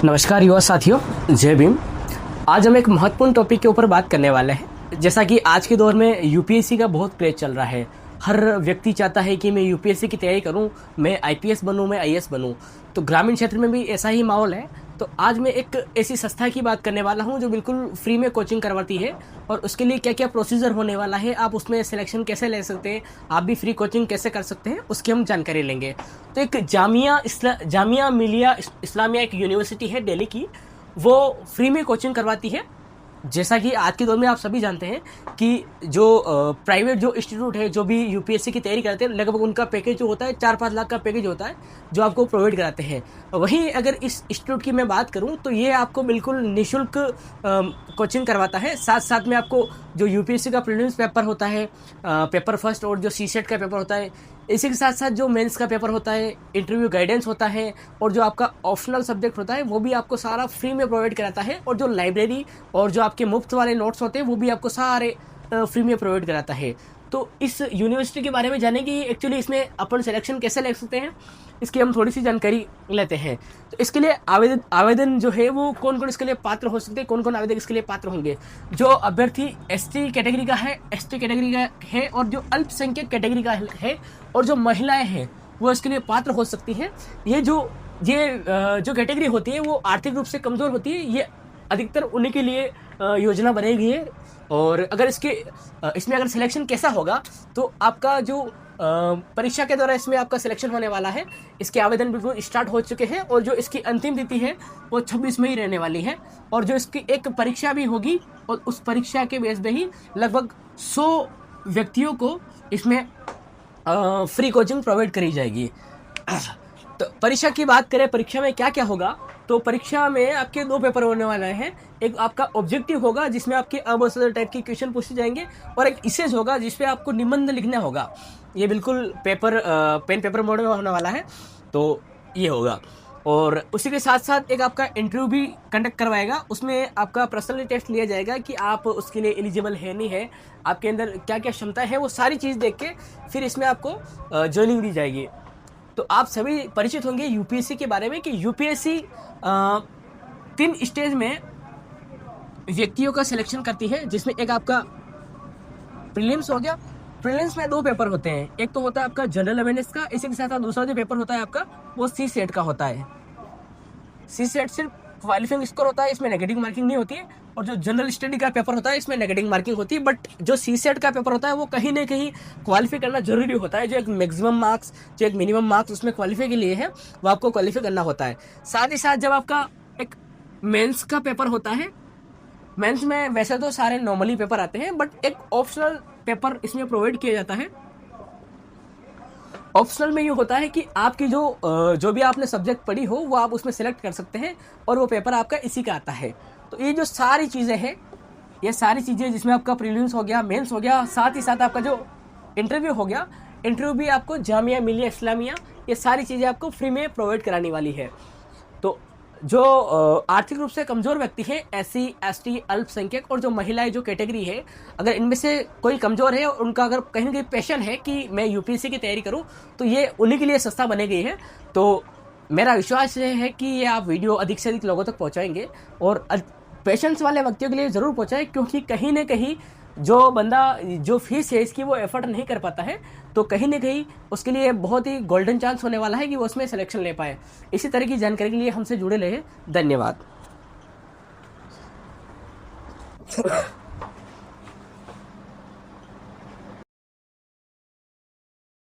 नमस्कार युवा साथियों, जय भीम। आज हम एक महत्वपूर्ण टॉपिक के ऊपर बात करने वाले हैं। जैसा कि आज के दौर में यूपीएससी का बहुत क्रेज चल रहा है। हर व्यक्ति चाहता है कि मैं यूपीएससी की तैयारी करूं, मैं आईपीएस बनूं, मैं आईएएस बनूं। तो ग्रामीण क्षेत्र में भी ऐसा ही माहौल है। तो आज मैं एक ऐसी संस्था की बात करने वाला हूं जो बिल्कुल फ्री में कोचिंग करवाती है, और उसके लिए क्या क्या प्रोसीजर होने वाला है, आप उसमें सिलेक्शन कैसे ले सकते हैं, आप भी फ्री कोचिंग कैसे कर सकते हैं, उसकी हम जानकारी लेंगे। तो एक जामिया मिलिया इस्लामिया एक यूनिवर्सिटी है दिल्ली की, वो फ्री में कोचिंग करवाती है। जैसा कि आज के दौर में आप सभी जानते हैं कि जो प्राइवेट जो इंस्टीट्यूट है, जो भी यूपीएससी की तैयारी करते हैं, लगभग उनका पैकेज जो होता है 4-5 लाख का पैकेज होता है जो आपको प्रोवाइड कराते हैं। वहीं अगर इस इंस्टीट्यूट की मैं बात करूं तो ये आपको बिल्कुल निःशुल्क कोचिंग करवाता है। साथ साथ में आपको जो यूपीएससी का प्रीलिम्स पेपर होता है, पेपर फर्स्ट, और जो सीसेट का पेपर होता है, इसी के साथ साथ जो मेंस का पेपर होता है, इंटरव्यू गाइडेंस होता है, और जो आपका ऑप्शनल सब्जेक्ट होता है वो भी आपको सारा फ्री में प्रोवाइड कराता है। और जो लाइब्रेरी और जो आपके मुफ्त वाले नोट्स होते हैं वो भी आपको सारे फ्री में प्रोवाइड कराता है। तो इस यूनिवर्सिटी के बारे में जाने की एक्चुअली इसमें अपन सिलेक्शन कैसे ले सकते हैं, इसकी हम थोड़ी सी जानकारी लेते हैं। तो इसके लिए आवेदन जो है वो कौन कौन इसके लिए पात्र हो सकते हैं, कौन कौन आवेदक इसके लिए पात्र होंगे। जो अभ्यर्थी एसटी कैटेगरी का है, एसटी कैटेगरी का है, और जो अल्पसंख्यक कैटेगरी का है, और जो महिलाएं हैं वो इसके लिए पात्र हो सकती हैं। ये जो कैटेगरी होती है वो आर्थिक रूप से कमज़ोर होती है, ये अधिकतर उन्हीं के लिए योजना बनाई है। और अगर इसमें अगर सिलेक्शन कैसा होगा, तो आपका जो परीक्षा के द्वारा इसमें आपका सिलेक्शन होने वाला है। इसके आवेदन बिल्कुल स्टार्ट हो चुके हैं, और जो इसकी अंतिम तिथि है वो 26 मई रहने वाली है। और जो इसकी एक परीक्षा भी होगी, और उस परीक्षा के बेस पे ही लगभग 100 व्यक्तियों को इसमें फ्री कोचिंग प्रोवाइड करी जाएगी। तो परीक्षा की बात करें, परीक्षा में क्या क्या होगा, तो परीक्षा में आपके 2 पेपर होने वाले हैं। एक आपका ऑब्जेक्टिव होगा जिसमें आपके अमर्सर टाइप के क्वेश्चन पूछे जाएंगे, और एक इसेज होगा जिसपे आपको निबंध लिखना होगा। ये बिल्कुल पेन पेपर मोड में होने वाला है, तो ये होगा। और उसी के साथ साथ एक आपका इंटरव्यू भी कंडक्ट करवाएगा। उसमें आपका पर्सनली टेस्ट लिया जाएगा कि आप उसके लिए एलिजिबल है नहीं है, आपके अंदर क्या क्या क्षमता है, वो सारी चीज़ देख के फिर इसमें आपको ज्वाइनिंग दी जाएगी। तो आप सभी परिचित होंगे यूपीएससी के बारे में कि यूपीएससी 3 स्टेज में व्यक्तियों का सिलेक्शन करती है, जिसमें एक आपका प्रीलिम्स हो गया। प्रीलिम्स में 2 पेपर होते हैं, एक तो होता है आपका जनरल अवेयरनेस का, इसी के साथ साथ दूसरा जो पेपर होता है आपका वो सी सेट का होता है। सी सेट सिर्फ क्वालिफाइंग स्कोर होता है, इसमें नेगेटिव मार्किंग नहीं होती है। और जो जनरल स्टडी का पेपर होता है इसमें नेगेटिव मार्किंग होती है, बट जो सी सेट का पेपर होता है वो कहीं ना कहीं क्वालिफाई करना जरूरी होता है। जो एक मैक्सिमम मार्क्स, जो एक मिनिमम मार्क्स उसमें क्वालिफाई के लिए है, वो आपको क्वालिफाई करना होता है। साथ ही साथ जब आपका एक मेंस का पेपर होता है, मेंस में वैसे तो सारे नॉर्मली पेपर आते हैं, बट एक ऑप्शनल पेपर इसमें प्रोवाइड किया जाता है। ऑप्शनल में ये होता है कि आपकी जो भी आपने सब्जेक्ट पढ़ी हो वो आप उसमें सेलेक्ट कर सकते हैं, और वो पेपर आपका इसी का आता है। तो ये जो सारी चीज़ें हैं, ये सारी चीज़ें जिसमें आपका प्रीलिम्स हो गया, मेंस हो गया, साथ ही साथ आपका जो इंटरव्यू हो गया, इंटरव्यू भी आपको जामिया मिलिया इस्लामिया, ये सारी चीज़ें आपको फ्री में प्रोवाइड कराने वाली है। तो जो आर्थिक रूप से कमज़ोर व्यक्ति है, एससी एसटी अल्पसंख्यक, और जो महिलाएं जो कैटेगरी है, अगर इनमें से कोई कमज़ोर है और उनका अगर कहीं ना कहीं पैशन है कि मैं यूपीएससी की तैयारी करूं, तो ये उन्हीं के लिए संस्था बनी गई है। तो मेरा विश्वास ये है कि ये आप वीडियो अधिक से अधिक लोगों तक पहुंचाएंगे, और पेशेंस वाले व्यक्तियों के लिए ज़रूर पहुंचाएं, क्योंकि कहीं ना कहीं जो बंदा जो फीस है इसकी वो एफर्ट नहीं कर पाता है, तो कहीं ना कहीं उसके लिए बहुत ही गोल्डन चांस होने वाला है कि वो उसमें सिलेक्शन ले पाए। इसी तरह की जानकारी के लिए हमसे जुड़े रहे। धन्यवाद।